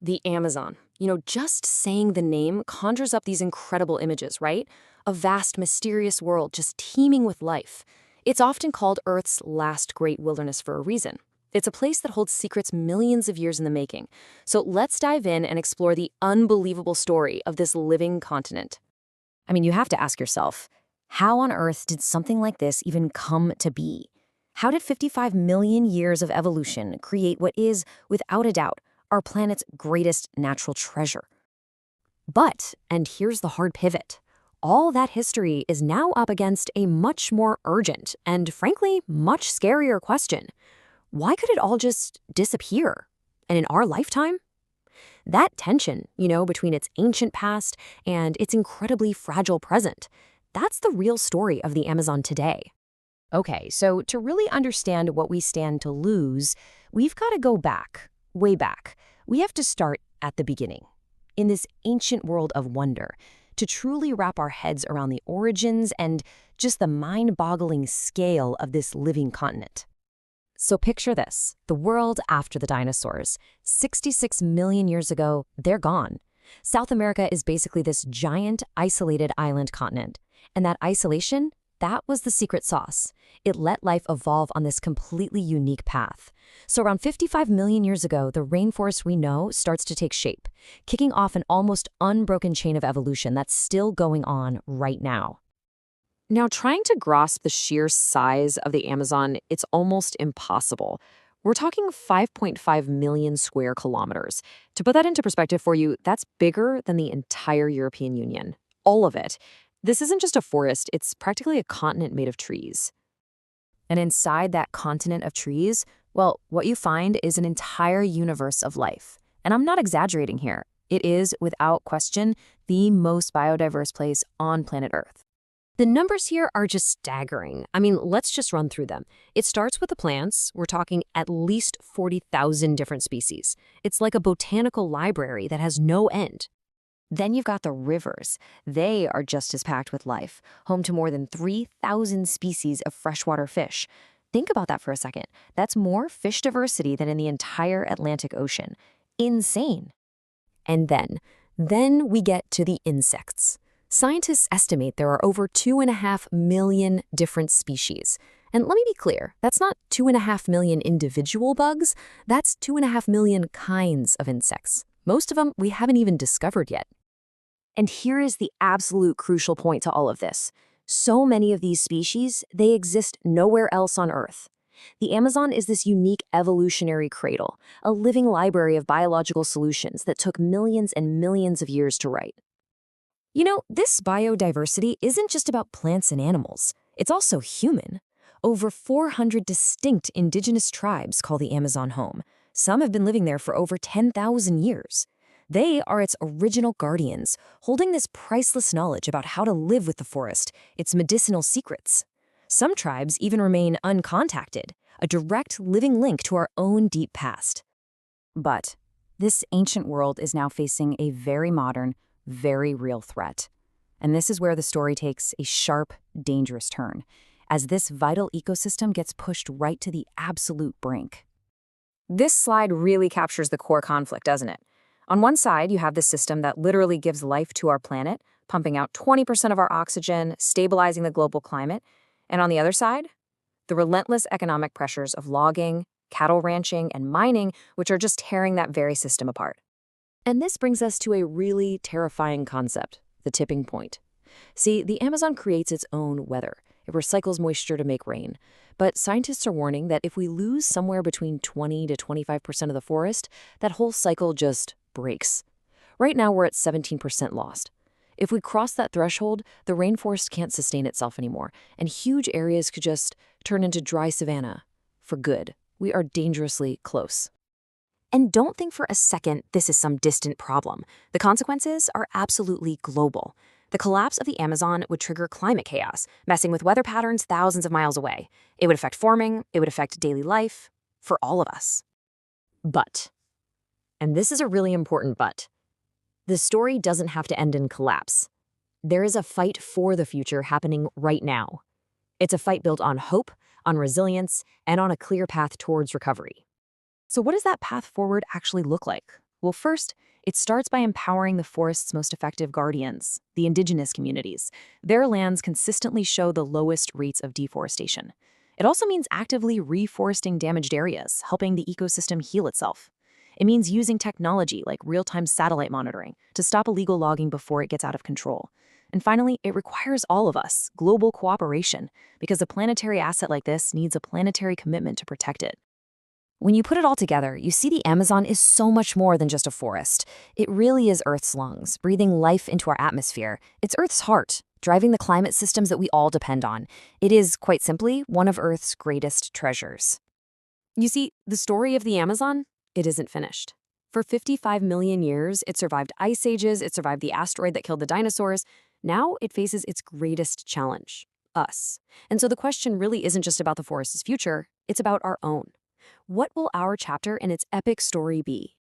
The Amazon. Just saying the name conjures up these incredible images, right? A vast, mysterious world just teeming with life. It's often called Earth's last great wilderness for a reason. It's a place that holds secrets millions of years in the making. So let's dive in and explore the unbelievable story of this living continent. You have to ask yourself, how on earth did something like this even come to be? How did 55 million years of evolution create what is, without a doubt, our planet's greatest natural treasure? But, and here's the hard pivot, all that history is now up against a much more urgent and, frankly, much scarier question. Why could it all just disappear? And in our lifetime? That tension, between its ancient past and its incredibly fragile present, that's the real story of the Amazon today. Okay, so to really understand what we stand to lose, we've got to go back, way back. We have to start at the beginning, in this ancient world of wonder, to truly wrap our heads around the origins and just the mind-boggling scale of this living continent. So picture this, the world after the dinosaurs. 66 million years ago, they're gone. South America is basically this giant, isolated island continent. And that isolation, that was the secret sauce. It let life evolve on this completely unique path. So around 55 million years ago, the rainforest we know starts to take shape, kicking off an almost unbroken chain of evolution that's still going on right now. Now, trying to grasp the sheer size of the Amazon, it's almost impossible. We're talking 5.5 million square kilometers. To put that into perspective for you, that's bigger than the entire European Union. All of it. This isn't just a forest, it's practically a continent made of trees. And inside that continent of trees, well, what you find is an entire universe of life. And I'm not exaggerating here. It is, without question, the most biodiverse place on planet Earth. The numbers here are just staggering. Let's just run through them. It starts with the plants. We're talking at least 40,000 different species. It's like a botanical library that has no end. Then you've got the rivers. They are just as packed with life, home to more than 3,000 species of freshwater fish. Think about that for a second. That's more fish diversity than in the entire Atlantic Ocean. Insane. And then we get to the insects. Scientists estimate there are over 2.5 million different species. And let me be clear, that's not 2.5 million individual bugs, that's 2.5 million kinds of insects. Most of them we haven't even discovered yet. And here is the absolute crucial point to all of this. So many of these species, they exist nowhere else on Earth. The Amazon is this unique evolutionary cradle, a living library of biological solutions that took millions and millions of years to write. This biodiversity isn't just about plants and animals. It's also human. Over 400 distinct indigenous tribes call the Amazon home. Some have been living there for over 10,000 years. They are its original guardians, holding this priceless knowledge about how to live with the forest, its medicinal secrets. Some tribes even remain uncontacted, a direct living link to our own deep past. But this ancient world is now facing a very modern, very real threat. And this is where the story takes a sharp, dangerous turn, as this vital ecosystem gets pushed right to the absolute brink. This slide really captures the core conflict, doesn't it? On one side, you have the system that literally gives life to our planet, pumping out 20% of our oxygen, stabilizing the global climate. And on the other side, the relentless economic pressures of logging, cattle ranching, and mining, which are just tearing that very system apart. And this brings us to a really terrifying concept, the tipping point. See, the Amazon creates its own weather. It recycles moisture to make rain. But scientists are warning that if we lose somewhere between 20 to 25% of the forest, that whole cycle just breaks. Right now, we're at 17% lost. If we cross that threshold, the rainforest can't sustain itself anymore, and huge areas could just turn into dry savanna. For good. We are dangerously close. And don't think for a second this is some distant problem. The consequences are absolutely global. The collapse of the Amazon would trigger climate chaos, messing with weather patterns thousands of miles away. It would affect farming, it would affect daily life, for all of us. But, and this is a really important but, the story doesn't have to end in collapse. There is a fight for the future happening right now. It's a fight built on hope, on resilience, and on a clear path towards recovery. So what does that path forward actually look like? Well, first, it starts by empowering the forest's most effective guardians, the indigenous communities. Their lands consistently show the lowest rates of deforestation. It also means actively reforesting damaged areas, helping the ecosystem heal itself. It means using technology like real-time satellite monitoring to stop illegal logging before it gets out of control. And finally, it requires all of us, global cooperation, because a planetary asset like this needs a planetary commitment to protect it. When you put it all together, you see the Amazon is so much more than just a forest. It really is Earth's lungs, breathing life into our atmosphere. It's Earth's heart, driving the climate systems that we all depend on. It is, quite simply, one of Earth's greatest treasures. You see, the story of the Amazon, it isn't finished. For 55 million years, it survived ice ages, it survived the asteroid that killed the dinosaurs. Now it faces its greatest challenge, us. And so the question really isn't just about the forest's future, it's about our own. What will our chapter in its epic story be?